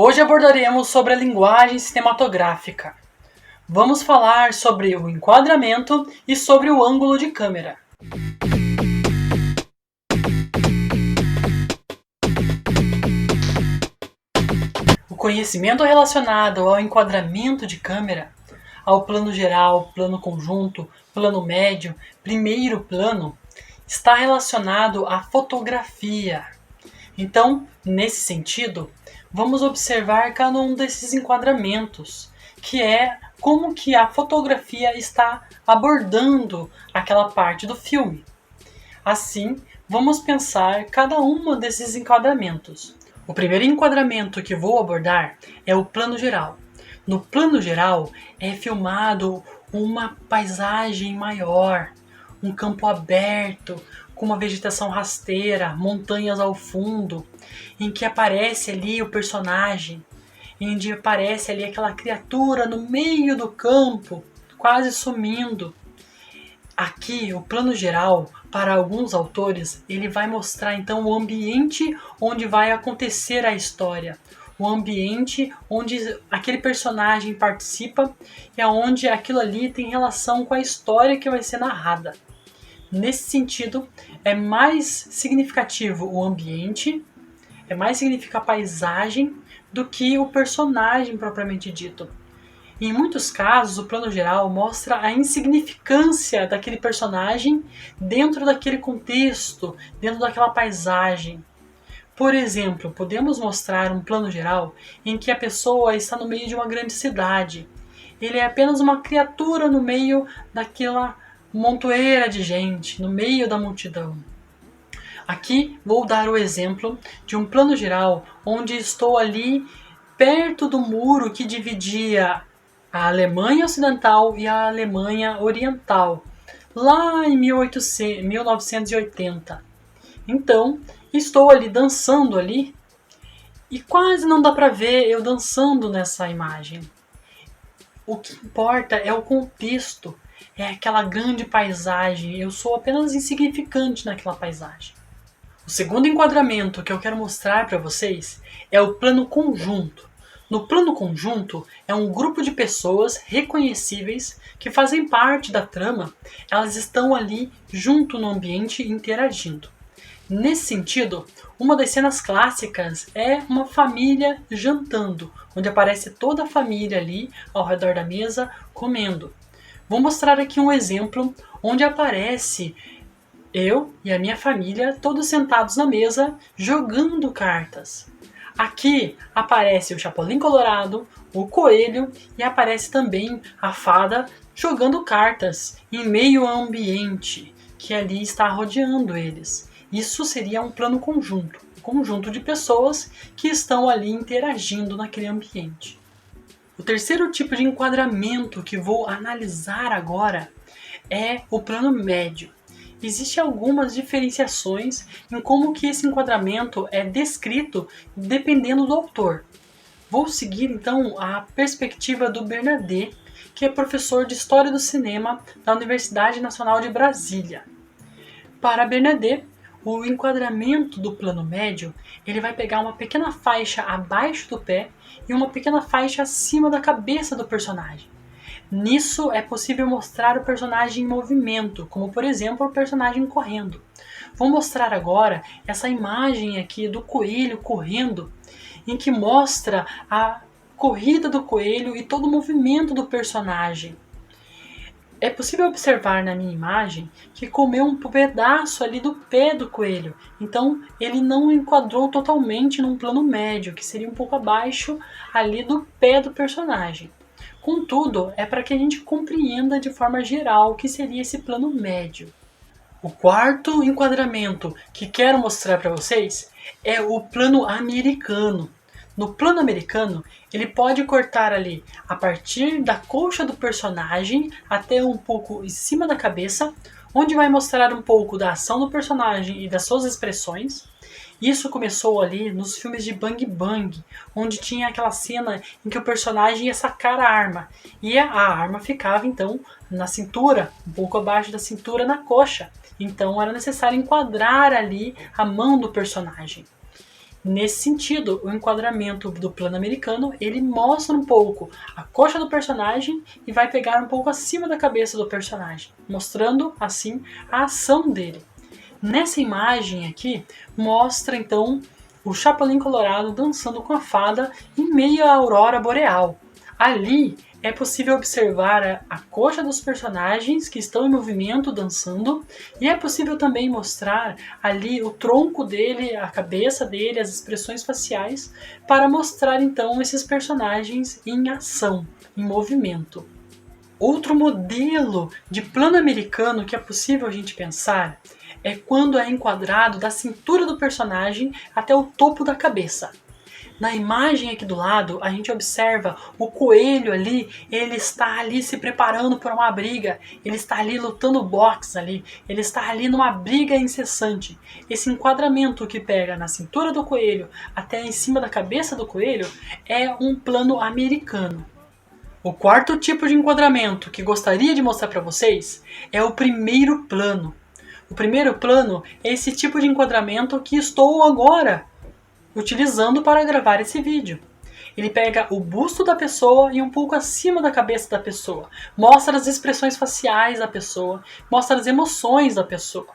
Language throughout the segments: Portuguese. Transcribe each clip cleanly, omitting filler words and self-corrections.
Hoje abordaremos sobre a linguagem cinematográfica. Vamos falar sobre o enquadramento e sobre o ângulo de câmera. O conhecimento relacionado ao enquadramento de câmera, ao plano geral, plano conjunto, plano médio, primeiro plano, está relacionado à fotografia. Então, nesse sentido, vamos observar cada um desses enquadramentos, que é como que a fotografia está abordando aquela parte do filme. Assim, vamos pensar cada um desses enquadramentos. O primeiro enquadramento que vou abordar é o plano geral. No plano geral é filmado uma paisagem maior, um campo aberto, com uma vegetação rasteira, montanhas ao fundo, em que aparece ali o personagem, em que aparece ali aquela criatura no meio do campo, quase sumindo. Aqui, o plano geral, para alguns autores, ele vai mostrar então o ambiente onde vai acontecer a história, o ambiente onde aquele personagem participa e onde aquilo ali tem relação com a história que vai ser narrada. Nesse sentido, é mais significativo o ambiente, é mais significa a paisagem do que o personagem propriamente dito. Em muitos casos, o plano geral mostra a insignificância daquele personagem dentro daquele contexto, dentro daquela paisagem. Por exemplo, podemos mostrar um plano geral em que a pessoa está no meio de uma grande cidade. Ele é apenas uma criatura no meio daquela montoeira de gente, no meio da multidão. Aqui vou dar o exemplo de um plano geral onde estou ali perto do muro que dividia a Alemanha Ocidental e a Alemanha Oriental, lá em 1980. Então, estou ali dançando ali e quase não dá para ver eu dançando nessa imagem. O que importa é o contexto, é aquela grande paisagem, eu sou apenas insignificante naquela paisagem. O segundo enquadramento que eu quero mostrar para vocês é o plano conjunto. No plano conjunto é um grupo de pessoas reconhecíveis que fazem parte da trama, elas estão ali junto no ambiente interagindo. Nesse sentido, uma das cenas clássicas é uma família jantando, onde aparece toda a família ali ao redor da mesa comendo. Vou mostrar aqui um exemplo onde aparece eu e a minha família todos sentados na mesa jogando cartas. Aqui aparece o Chapolin Colorado, o coelho e aparece também a fada jogando cartas em meio ao ambiente que ali está rodeando eles. Isso seria um plano conjunto, conjunto de pessoas que estão ali interagindo naquele ambiente. O terceiro tipo de enquadramento que vou analisar agora é o plano médio. Existem algumas diferenciações em como que esse enquadramento é descrito dependendo do autor. Vou seguir então a perspectiva do Bernardet, que é professor de História do Cinema da Universidade Nacional de Brasília. Para Bernardet, o enquadramento do plano médio, ele vai pegar uma pequena faixa abaixo do pé e uma pequena faixa acima da cabeça do personagem. Nisso é possível mostrar o personagem em movimento, como por exemplo o personagem correndo. Vou mostrar agora essa imagem aqui do coelho correndo, em que mostra a corrida do coelho e todo o movimento do personagem. É possível observar na minha imagem que comeu um pedaço ali do pé do coelho. Então ele não enquadrou totalmente num plano médio, que seria um pouco abaixo ali do pé do personagem. Contudo, é para que a gente compreenda de forma geral o que seria esse plano médio. O quarto enquadramento que quero mostrar para vocês é o plano americano. No plano americano, ele pode cortar ali a partir da coxa do personagem até um pouco em cima da cabeça, onde vai mostrar um pouco da ação do personagem e das suas expressões. Isso começou ali nos filmes de Bang Bang, onde tinha aquela cena em que o personagem ia sacar a arma, e a arma ficava então na cintura, um pouco abaixo da cintura, na coxa. Então era necessário enquadrar ali a mão do personagem. Nesse sentido, o enquadramento do plano americano, ele mostra um pouco a coxa do personagem e vai pegar um pouco acima da cabeça do personagem, mostrando assim a ação dele. Nessa imagem aqui, mostra então o Chapolin Colorado dançando com a fada em meio à aurora boreal. Ali é possível observar a coxa dos personagens que estão em movimento dançando, e é possível também mostrar ali o tronco dele, a cabeça dele, as expressões faciais, para mostrar então esses personagens em ação, em movimento. Outro modelo de plano americano que é possível a gente pensar é quando é enquadrado da cintura do personagem até o topo da cabeça. Na imagem aqui do lado, a gente observa o coelho ali, ele está ali se preparando para uma briga, ele está ali lutando boxe ali, ele está ali numa briga incessante. Esse enquadramento que pega na cintura do coelho até em cima da cabeça do coelho é um plano americano. O quarto tipo de enquadramento que gostaria de mostrar para vocês é o primeiro plano. O primeiro plano é esse tipo de enquadramento que estou agora utilizando para gravar esse vídeo. Ele pega o busto da pessoa e um pouco acima da cabeça da pessoa. Mostra as expressões faciais da pessoa, mostra as emoções da pessoa.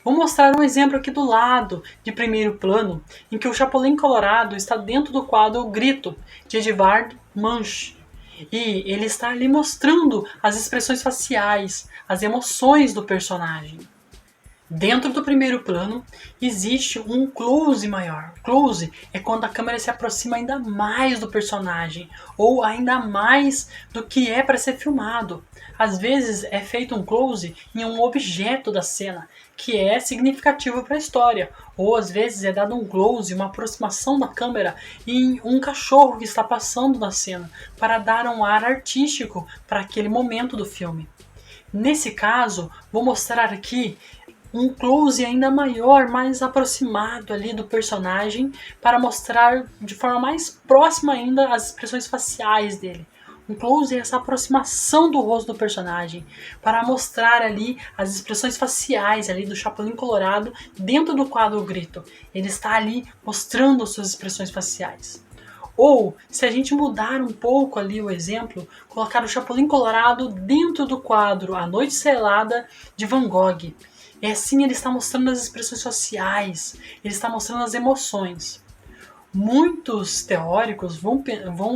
Vou mostrar um exemplo aqui do lado, de primeiro plano, em que o Chapolin Colorado está dentro do quadro O Grito, de Edvard Munch. E ele está ali mostrando as expressões faciais, as emoções do personagem. Dentro do primeiro plano, existe um close maior. Close é quando a câmera se aproxima ainda mais do personagem, ou ainda mais do que é para ser filmado. Às vezes é feito um close em um objeto da cena, que é significativo para a história. Ou às vezes é dado um close, uma aproximação da câmera em um cachorro que está passando na cena, para dar um ar artístico para aquele momento do filme. Nesse caso, vou mostrar aqui um close ainda maior, mais aproximado ali do personagem, para mostrar de forma mais próxima ainda as expressões faciais dele. Um close é essa aproximação do rosto do personagem, para mostrar ali as expressões faciais ali do Chapolin Colorado dentro do quadro O Grito. Ele está ali mostrando suas expressões faciais. Ou, se a gente mudar um pouco ali o exemplo, colocar o Chapolin Colorado dentro do quadro A Noite Estrelada de Van Gogh. E assim ele está mostrando as expressões sociais, ele está mostrando as emoções. Muitos teóricos vão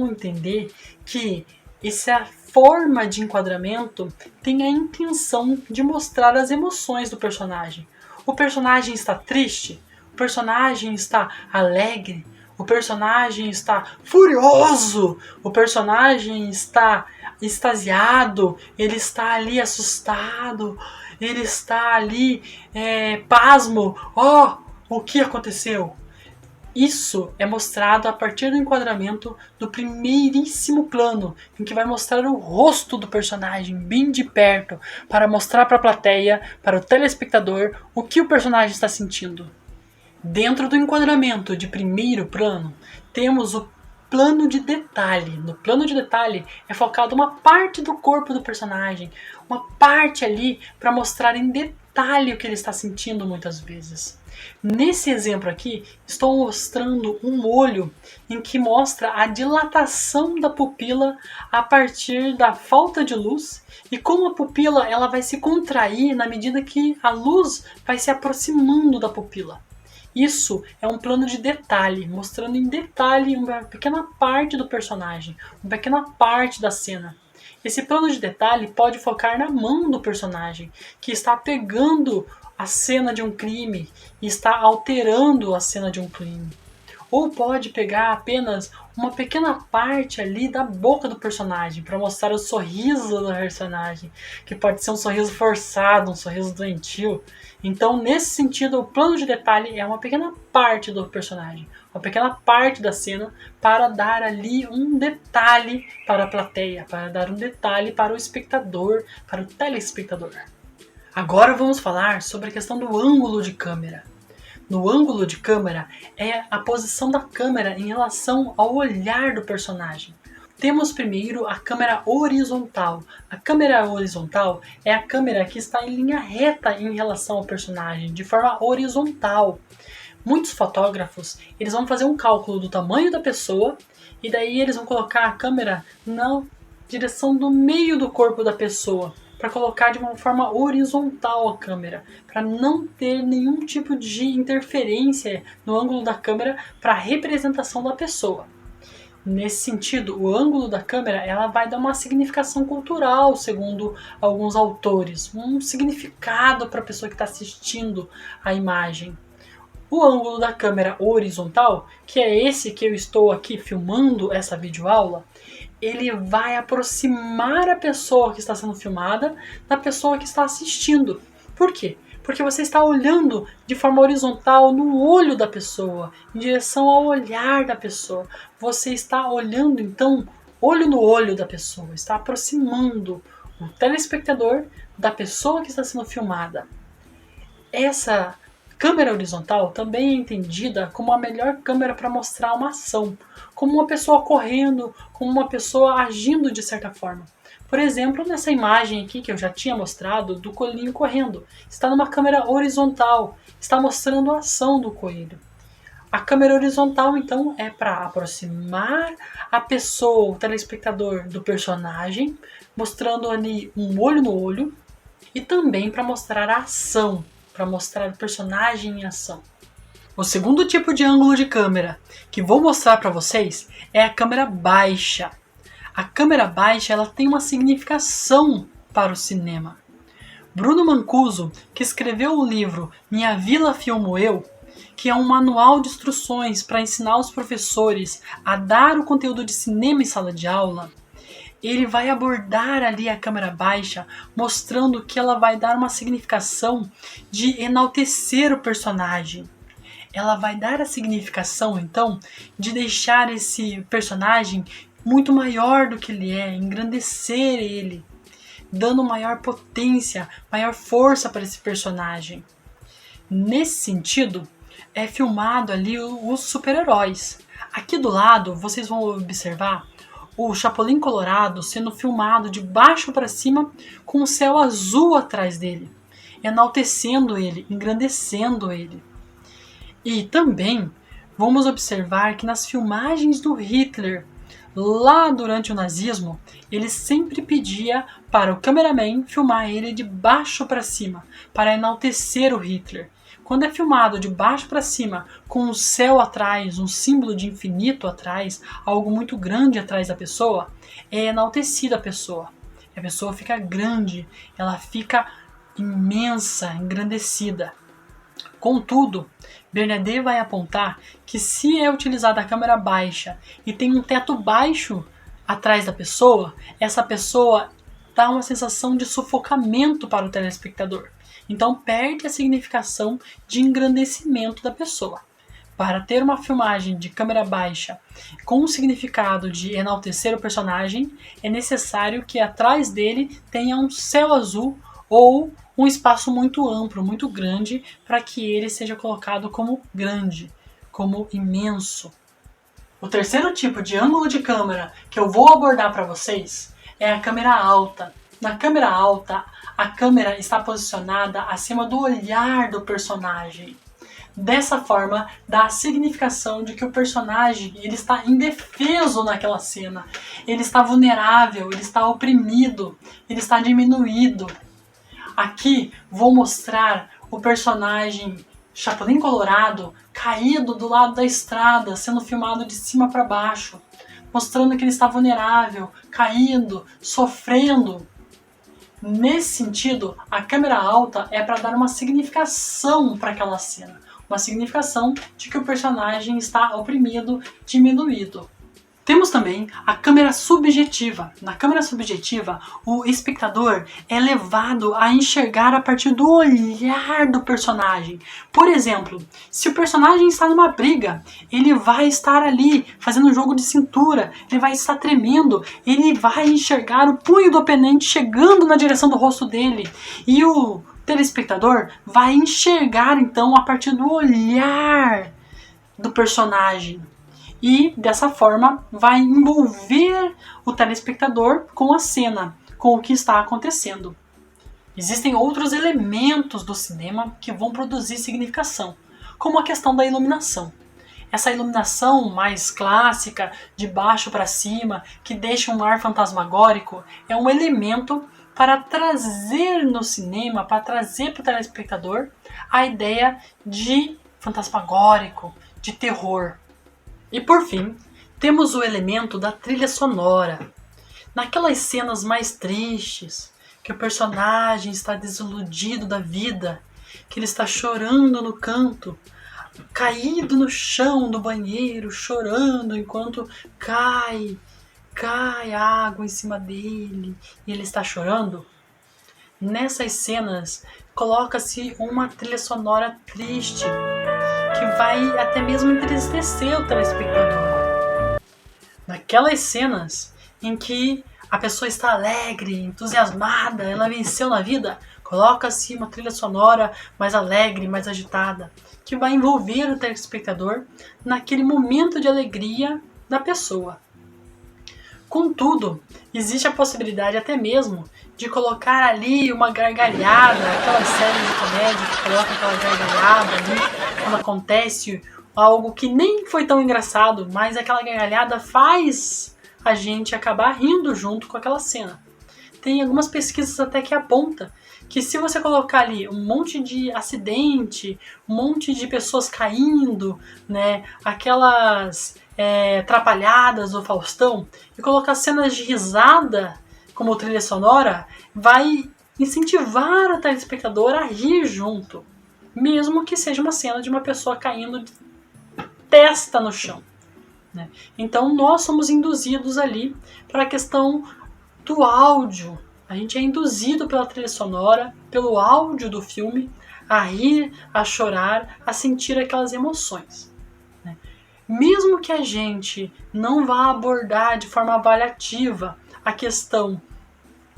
entender que essa forma de enquadramento tem a intenção de mostrar as emoções do personagem. O personagem está triste, o personagem está alegre, o personagem está furioso, o personagem está extasiado, ele está ali assustado, ele está ali pasmo. O que aconteceu? Isso é mostrado a partir do enquadramento do primeiríssimo plano, em que vai mostrar o rosto do personagem bem de perto, para mostrar para a plateia, para o telespectador, o que o personagem está sentindo. Dentro do enquadramento de primeiro plano, temos o plano de detalhe. No plano de detalhe é focado uma parte do corpo do personagem, uma parte ali para mostrar em detalhe o que ele está sentindo muitas vezes. Nesse exemplo aqui, estou mostrando um olho em que mostra a dilatação da pupila a partir da falta de luz e como a pupila ela vai se contrair na medida que a luz vai se aproximando da pupila. Isso é um plano de detalhe, mostrando em detalhe uma pequena parte do personagem, uma pequena parte da cena. Esse plano de detalhe pode focar na mão do personagem, que está pegando a cena de um crime e está alterando a cena de um crime. Ou pode pegar apenas uma pequena parte ali da boca do personagem para mostrar o sorriso do personagem, que pode ser um sorriso forçado, um sorriso doentio. Então, nesse sentido, o plano de detalhe é uma pequena parte do personagem, uma pequena parte da cena para dar ali um detalhe para a plateia, para dar um detalhe para o espectador, para o telespectador. Agora vamos falar sobre a questão do ângulo de câmera. No ângulo de câmera é a posição da câmera em relação ao olhar do personagem. Temos primeiro a câmera horizontal. A câmera horizontal é a câmera que está em linha reta em relação ao personagem, de forma horizontal. Muitos fotógrafos, eles vão fazer um cálculo do tamanho da pessoa e daí eles vão colocar a câmera na direção do meio do corpo da pessoa, para colocar de uma forma horizontal a câmera, para não ter nenhum tipo de interferência no ângulo da câmera para a representação da pessoa. Nesse sentido, o ângulo da câmera ela vai dar uma significação cultural, segundo alguns autores, um significado para a pessoa que está assistindo a imagem. O ângulo da câmera horizontal, que é esse que eu estou aqui filmando essa videoaula, ele vai aproximar a pessoa que está sendo filmada da pessoa que está assistindo. Por quê? Porque você está olhando de forma horizontal no olho da pessoa, em direção ao olhar da pessoa. Você está olhando, então, olho no olho da pessoa, está aproximando o telespectador da pessoa que está sendo filmada. Essa câmera horizontal também é entendida como a melhor câmera para mostrar uma ação, como uma pessoa correndo, como uma pessoa agindo de certa forma. Por exemplo, nessa imagem aqui que eu já tinha mostrado do coelhinho correndo, está numa câmera horizontal, está mostrando a ação do coelho. A câmera horizontal, então, é para aproximar a pessoa, o telespectador, do personagem, mostrando ali um olho no olho, e também para mostrar a ação, para mostrar o personagem em ação. O segundo tipo de ângulo de câmera que vou mostrar para vocês é a câmera baixa. A câmera baixa ela tem uma significação para o cinema. Bruno Mancuso, que escreveu o livro Minha Vila Filmo Eu, que é um manual de instruções para ensinar os professores a dar o conteúdo de cinema em sala de aula, ele vai abordar ali a câmera baixa, mostrando que ela vai dar uma significação de enaltecer o personagem. Ela vai dar a significação, então, de deixar esse personagem muito maior do que ele é, engrandecer ele, dando maior potência, maior força para esse personagem. Nesse sentido, é filmado ali os super-heróis. Aqui do lado, vocês vão observar o Chapolin Colorado sendo filmado de baixo para cima com o céu azul atrás dele, enaltecendo ele, engrandecendo ele. E também vamos observar que nas filmagens do Hitler, lá durante o nazismo, ele sempre pedia para o cameraman filmar ele de baixo para cima, para enaltecer o Hitler. Quando é filmado de baixo para cima, com o céu atrás, um símbolo de infinito atrás, algo muito grande atrás da pessoa, é enaltecida a pessoa. A pessoa fica grande, ela fica imensa, engrandecida. Contudo, Bernardet vai apontar que se é utilizada a câmera baixa e tem um teto baixo atrás da pessoa, essa pessoa dá uma sensação de sufocamento para o telespectador. Então perde a significação de engrandecimento da pessoa. Para ter uma filmagem de câmera baixa com o significado de enaltecer o personagem, é necessário que atrás dele tenha um céu azul ou um espaço muito amplo, muito grande, para que ele seja colocado como grande, como imenso. O terceiro tipo de ângulo de câmera que eu vou abordar para vocês é a câmera alta. Na câmera alta, a câmera está posicionada acima do olhar do personagem. Dessa forma, dá a significação de que o personagem ele está indefeso naquela cena. Ele está vulnerável, ele está oprimido, ele está diminuído. Aqui vou mostrar o personagem Chapolin Colorado caído do lado da estrada, sendo filmado de cima para baixo, mostrando que ele está vulnerável, caindo, sofrendo. Nesse sentido, a câmera alta é para dar uma significação para aquela cena, uma significação de que o personagem está oprimido, diminuído. Temos também a câmera subjetiva. Na câmera subjetiva, o espectador é levado a enxergar a partir do olhar do personagem. Por exemplo, se o personagem está numa briga, ele vai estar ali fazendo um jogo de cintura, ele vai estar tremendo, ele vai enxergar o punho do oponente chegando na direção do rosto dele. E o telespectador vai enxergar então a partir do olhar do personagem. E dessa forma vai envolver o telespectador com a cena, com o que está acontecendo. Existem outros elementos do cinema que vão produzir significação, como a questão da iluminação. Essa iluminação mais clássica, de baixo para cima, que deixa um ar fantasmagórico, é um elemento para trazer no cinema, para trazer para o telespectador a ideia de fantasmagórico, de terror. E por fim, temos o elemento da trilha sonora. Naquelas cenas mais tristes, que o personagem está desiludido da vida, que ele está chorando no canto, caído no chão do banheiro, chorando enquanto cai água em cima dele e ele está chorando. Nessas cenas, coloca-se uma trilha sonora triste, que vai até mesmo entristecer o telespectador. Naquelas cenas em que a pessoa está alegre, entusiasmada, ela venceu na vida, coloca-se uma trilha sonora mais alegre, mais agitada, que vai envolver o telespectador naquele momento de alegria da pessoa. Contudo, existe a possibilidade até mesmo de colocar ali uma gargalhada, aquelas séries de comédia que colocam aquela gargalhada ali, quando acontece algo que nem foi tão engraçado, mas aquela gargalhada faz a gente acabar rindo junto com aquela cena. Tem algumas pesquisas até que apontam que se você colocar ali um monte de acidente, um monte de pessoas caindo, né, aquelas atrapalhadas do Faustão, e colocar cenas de risada como trilha sonora, vai incentivar o telespectador a rir junto, mesmo que seja uma cena de uma pessoa caindo de testa no chão, né? Então nós somos induzidos ali para a questão do áudio. A gente é induzido pela trilha sonora, pelo áudio do filme, a rir, a chorar, a sentir aquelas emoções, né? Mesmo que a gente não vá abordar de forma avaliativa a questão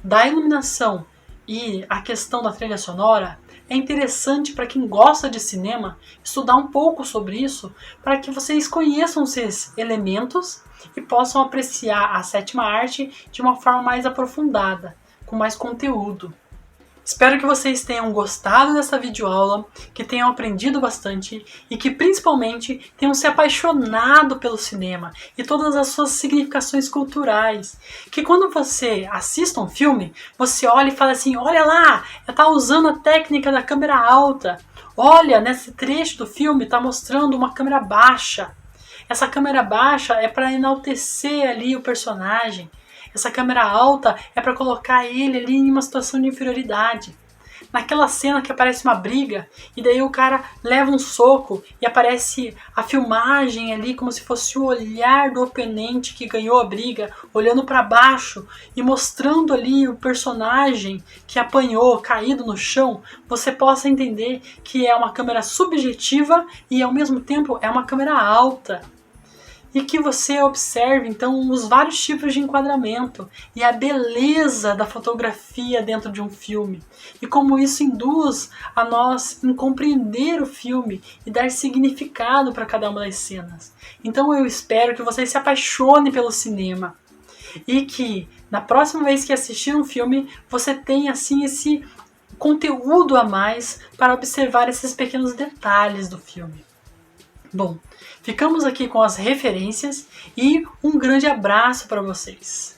da iluminação e a questão da trilha sonora, é interessante para quem gosta de cinema estudar um pouco sobre isso, para que vocês conheçam esses elementos e possam apreciar a sétima arte de uma forma mais aprofundada, com mais conteúdo. Espero que vocês tenham gostado dessa videoaula, que tenham aprendido bastante e que principalmente tenham se apaixonado pelo cinema e todas as suas significações culturais. Que quando você assista um filme, você olha e fala assim, olha lá, está usando a técnica da câmera alta. Olha, nesse trecho do filme está mostrando uma câmera baixa. Essa câmera baixa é para enaltecer ali o personagem. Essa câmera alta é para colocar ele ali em uma situação de inferioridade. Naquela cena que aparece uma briga e daí o cara leva um soco e aparece a filmagem ali como se fosse o olhar do oponente que ganhou a briga, olhando para baixo e mostrando ali o personagem que apanhou, caído no chão, você possa entender que é uma câmera subjetiva e ao mesmo tempo é uma câmera alta. E que você observe, então, os vários tipos de enquadramento e a beleza da fotografia dentro de um filme. E como isso induz a nós em compreender o filme e dar significado para cada uma das cenas. Então eu espero que vocês se apaixonem pelo cinema. E que, na próxima vez que assistir um filme, você tenha, assim, esse conteúdo a mais para observar esses pequenos detalhes do filme. Bom, ficamos aqui com as referências e um grande abraço para vocês.